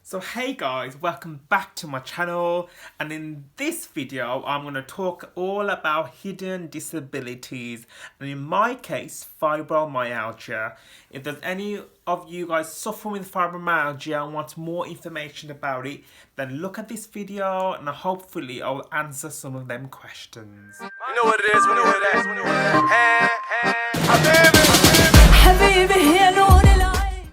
So hey guys, welcome back to my channel, and in this video I'm going to talk all about hidden disabilities, and in my case fibromyalgia. If there's any of you guys suffering with fibromyalgia and want more information about it, then look at this video and hopefully I'll answer some of them questions. You know what it is when you hear that.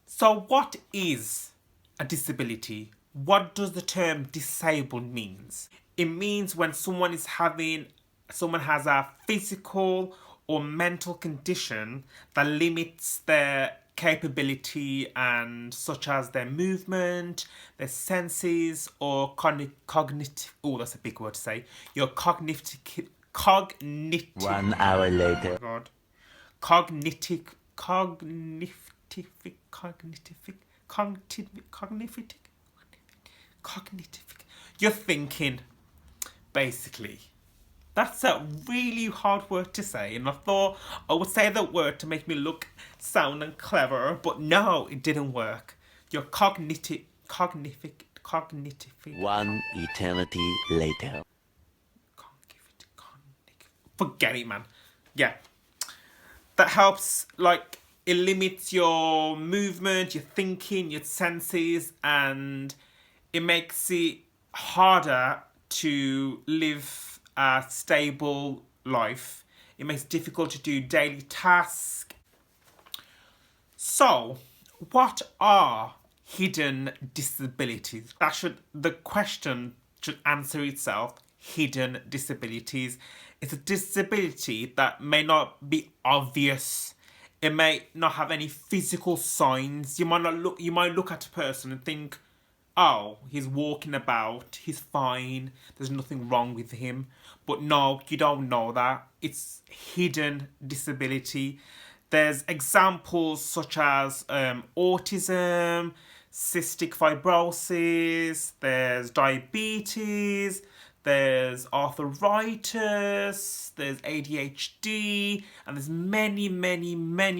So what is a disability? What does the term disabled means? It means when someone has a physical or mental condition that limits their capability, and such as their movement, their senses, or cognitive, oh that's a big word to say, your cognitive 1 hour later. God. Cognitive. You're thinking, basically. That's a really hard word to say, and I thought I would say that word to make me look sound and clever, but no, it didn't work. You're cognitive. 1 eternity later. Forget it, man. Yeah. That helps, like, it limits your movement, your thinking, your senses, and it makes it harder to live a stable life. It makes it difficult to do daily tasks. So, what are hidden disabilities? The question should answer itself. Hidden disabilities. It's a disability that may not be obvious. It may not have any physical signs. You might look at a person and think, oh, he's walking about, he's fine, there's nothing wrong with him. But no, you don't know that. It's hidden disability. There's examples such as autism, cystic fibrosis, there's diabetes, there's arthritis, there's ADHD, and there's many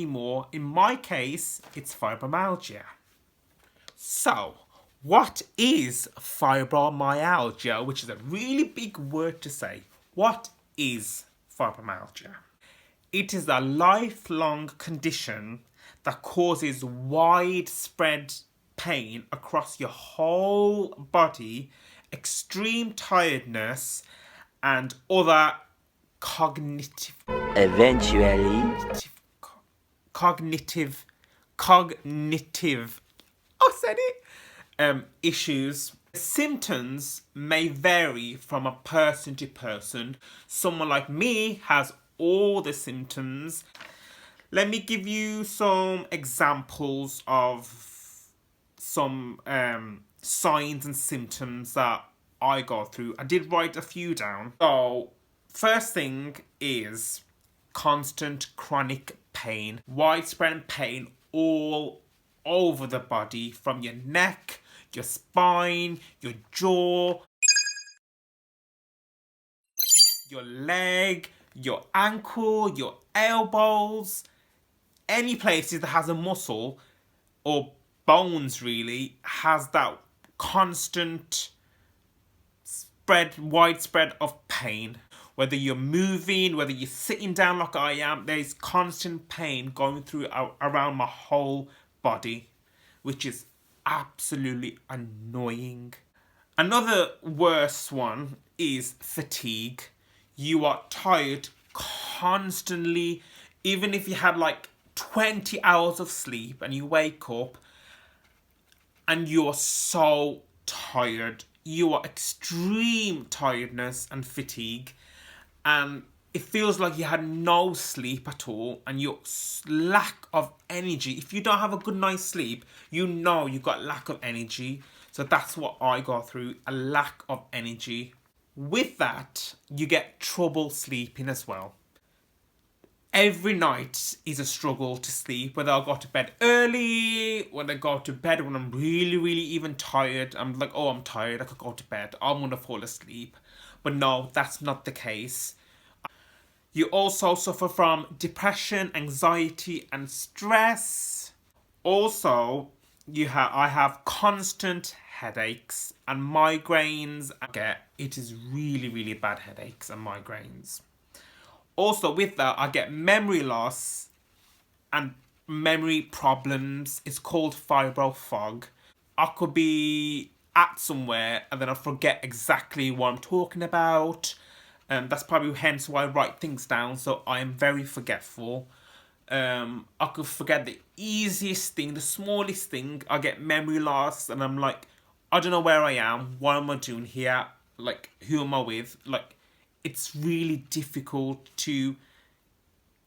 more. In my case, it's fibromyalgia. So, what is fibromyalgia? Which is a really big word to say. What is fibromyalgia? It is a lifelong condition that causes widespread pain across your whole body, extreme tiredness, and other cognitive I said it. Issues. Symptoms may vary from a person to person. Someone like me has all the symptoms. Let me give you some examples of some signs and symptoms that I go through. I did write a few down. So, first thing is constant chronic pain. Widespread pain all over the body, from your neck, your spine, your jaw, your leg, your ankle, your elbows, any places that has a muscle or bones really has that constant widespread of pain. Whether you're moving, whether you're sitting down like I am, there's constant pain going through around my whole body, which is absolutely annoying. Another worse one is fatigue. You are tired constantly, even if you had like 20 hours of sleep and you wake up and you are so tired. You are extreme tiredness and fatigue, and it feels like you had no sleep at all, and your lack of energy. If you don't have a good night's sleep, you know you've got lack of energy. So that's what I go through, a lack of energy. With that, you get trouble sleeping as well. Every night is a struggle to sleep, whether I go to bed early, when I go to bed when I'm really even tired. I'm like, oh, I'm tired, I could go to bed, I'm gonna fall asleep. But no, that's not the case. You also suffer from depression, anxiety, and stress. Also, I have constant headaches and migraines. It is really, really bad headaches and migraines. Also, with that, I get memory loss and memory problems. It's called fibro fog. I could be at somewhere and then I forget exactly what I'm talking about. That's probably hence why I write things down, so I am very forgetful. I could forget the easiest thing, the smallest thing. I get memory loss and I'm like, I don't know where I am. What am I doing here? Like, who am I with? Like, it's really difficult to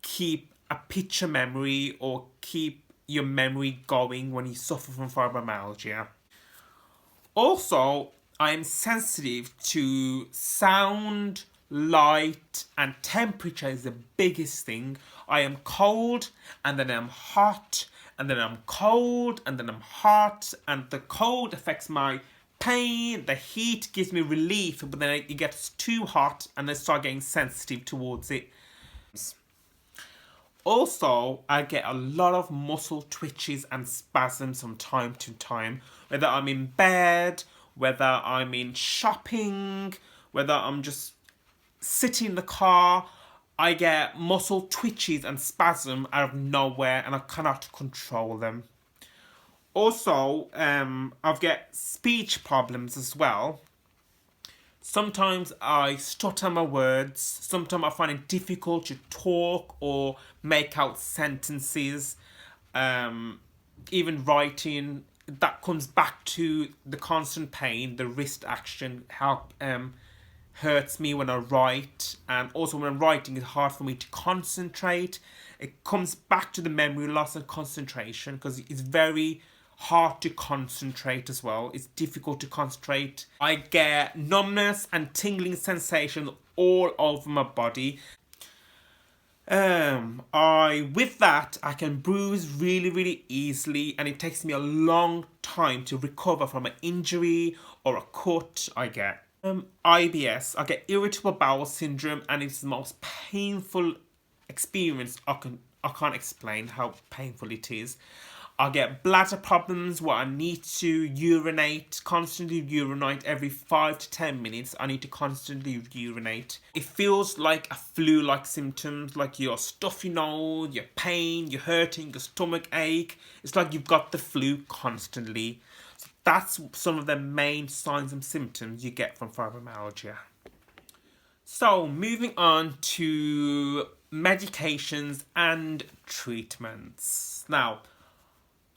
keep a picture memory or keep your memory going when you suffer from fibromyalgia. Also, I am sensitive to sound, light, and temperature is the biggest thing. I am cold, and then I'm hot, and then I'm cold, and then I'm hot, and the cold affects my pain. The heat gives me relief, but then it gets too hot, and I start getting sensitive towards it. Also, I get a lot of muscle twitches and spasms from time to time, whether I'm in bed, whether I'm in shopping, whether I'm just sitting in the car. I get muscle twitches and spasm out of nowhere and I cannot control them. Also, I've get speech problems as well. Sometimes I stutter my words. Sometimes I find it difficult to talk or make out sentences. Even writing, that comes back to the constant pain. The wrist action hurts me when I write. And also when I'm writing, it's hard for me to concentrate. It comes back to the memory loss and concentration because it's very hard to concentrate as well. It's difficult to concentrate. I get numbness and tingling sensation all over my body. With that, I can bruise really, really easily, and it takes me a long time to recover from an injury or a cut I get. IBS, I get irritable bowel syndrome, and it's the most painful experience. I can't explain how painful it is. I get bladder problems where I need to constantly urinate every 5 to 10 minutes. I need to constantly urinate. It feels like a flu-like symptoms, like your stuffy nose, your pain, your hurting, your stomach ache. It's like you've got the flu constantly. So that's some of the main signs and symptoms you get from fibromyalgia. So moving on to medications and treatments. Now,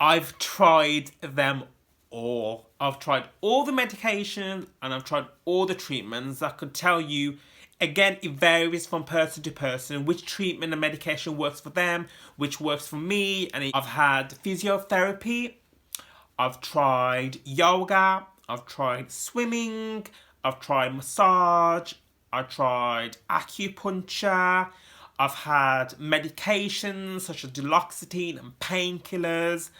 I've tried them all. I've tried all the medications and I've tried all the treatments. I could tell you, again, it varies from person to person, which treatment and medication works for them, which works for me. And I've had physiotherapy, I've tried yoga, I've tried swimming, I've tried massage, I've tried acupuncture, I've had medications such as duloxetine and painkillers,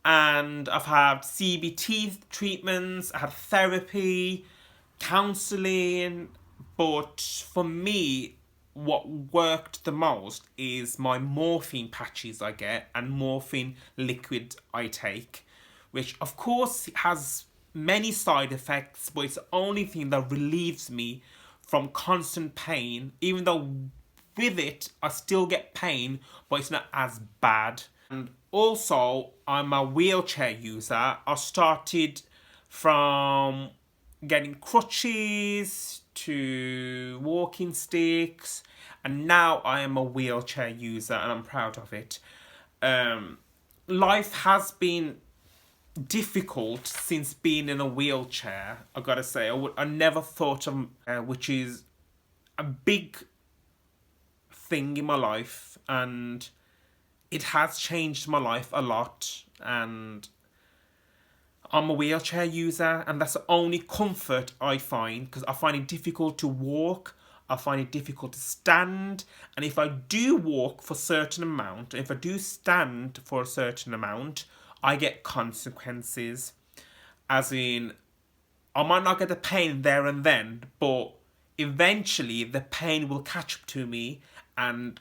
and I've had CBT treatments, I had therapy, counselling, but for me, what worked the most is my morphine patches I get and morphine liquid I take, which of course has many side effects, but it's the only thing that relieves me from constant pain, even though with it, I still get pain, but it's not as bad. And also, I'm a wheelchair user. I started from getting crutches to walking sticks, and now I am a wheelchair user, and I'm proud of it. Life has been difficult since being in a wheelchair, I gotta say. I never thought of, which is a big thing in my life, and it has changed my life a lot, and I'm a wheelchair user, and that's the only comfort I find, because I find it difficult to walk, I find it difficult to stand, and if I do walk for a certain amount, if I do stand for a certain amount, I get consequences, as in, I might not get the pain there and then, but eventually the pain will catch up to me, and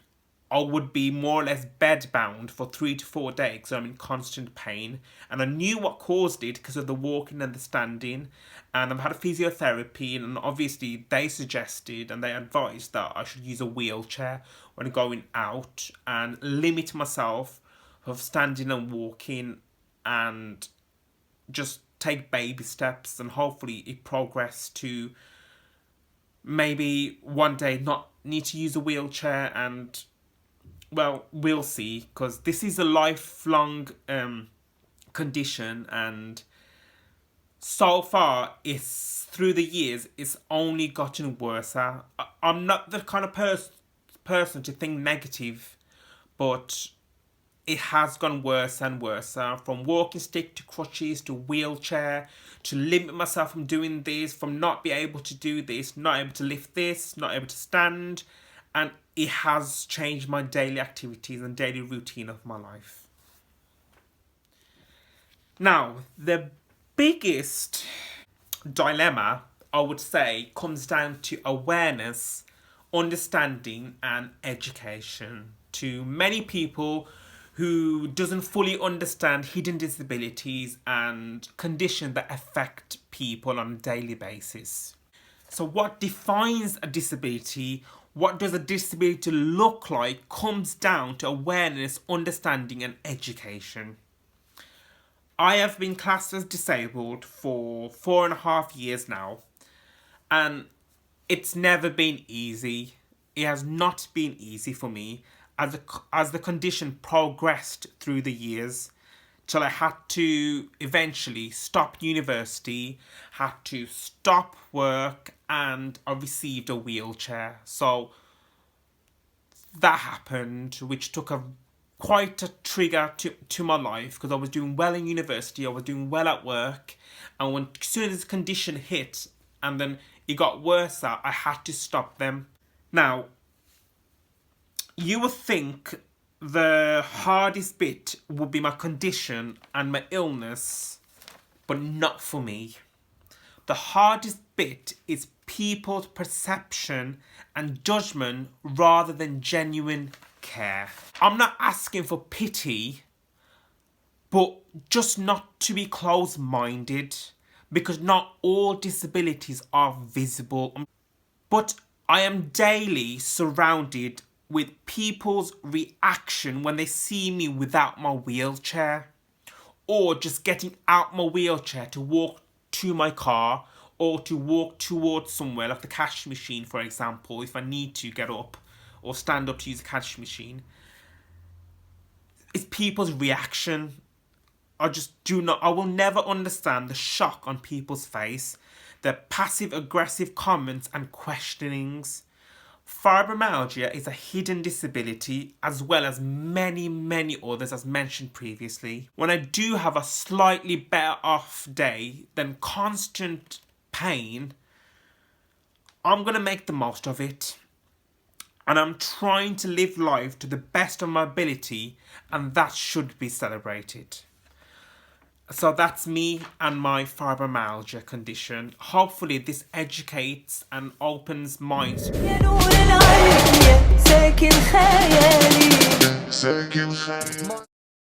I would be more or less bedbound for 3 to 4 days because I'm in constant pain. And I knew what caused it because of the walking and the standing. And I've had a physiotherapy, and obviously they suggested and they advised that I should use a wheelchair when going out and limit myself of standing and walking, and just take baby steps, and hopefully it progress to maybe one day not need to use a wheelchair. And well, we'll see, because this is a lifelong condition, and so far it's through the years it's only gotten worse. I'm not the kind of person to think negative, but it has gone worse and worse, from walking stick to crutches to wheelchair, to limit myself from doing this, from not be able to do this, not able to lift this, not able to stand. And it has changed my daily activities and daily routine of my life. Now, the biggest dilemma, I would say, comes down to awareness, understanding and education. To many people who doesn't fully understand hidden disabilities and conditions that affect people on a daily basis. So what defines a disability, what does a disability look like, comes down to awareness, understanding and education. I have been classed as disabled for 4.5 years now, and it's never been easy. It has not been easy for me as the condition progressed through the years, till I had to eventually stop university, had to stop work, and I received a wheelchair. So that happened, which took quite a trigger to my life, because I was doing well in university, I was doing well at work, and as soon as the condition hit and then it got worse, I had to stop them. Now, you would think the hardest bit would be my condition and my illness, but not for me. The hardest bit is people's perception and judgment rather than genuine care. I'm not asking for pity, but just not to be close-minded, because not all disabilities are visible. But I am daily surrounded with people's reaction when they see me without my wheelchair, or just getting out my wheelchair to walk to my car, or to walk towards somewhere like the cash machine, for example, if I need to get up or stand up to use the cash machine. It's people's reaction. I will never understand the shock on people's face, their passive-aggressive comments and questionings. Fibromyalgia is a hidden disability, as well as many, many others as mentioned previously. When I do have a slightly better off day than constant pain, I'm going to make the most of it. And I'm trying to live life to the best of my ability, and that should be celebrated. So that's me and my fibromyalgia condition. Hopefully this educates and opens minds.